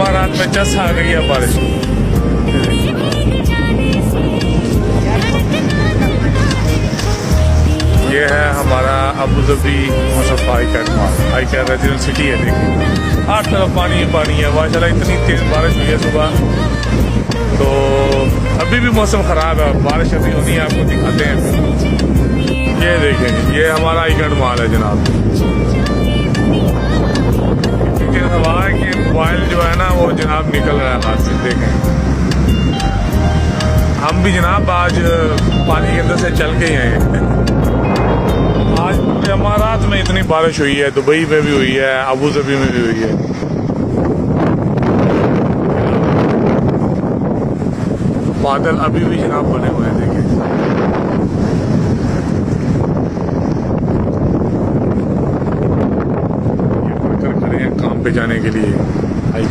अमारात में जस आ गई है बारिश। ये है हमारा अबू धाबी मुसफ्फा हाईकैट रेजिडेंट सिटी है। देखिए हर तरफ पानी ही पानी है माशाल्लाह। इतनी तेज़ बारिश हुई है सुबह, तो अभी भी मौसम ख़राब है, बारिश अभी होनी है, आपको दिखाते हैं। ये देखें, ये हमारा हाईकैट मॉल है जनाब। लेकिन हवा के मोबाइल जो है ना वो जनाब निकल रहा है हाथ से। देखें हम भी जनाब आज पानी के अंदर से चल के ही आए। आज अमारात में इतनी बारिश हुई है, दुबई में भी हुई है, अबू धाबी में भी हुई है। बादल अभी भी जनाब बने हुए हैं। देखिए ये वर्कर खड़े हैं काम पे जाने के लिए।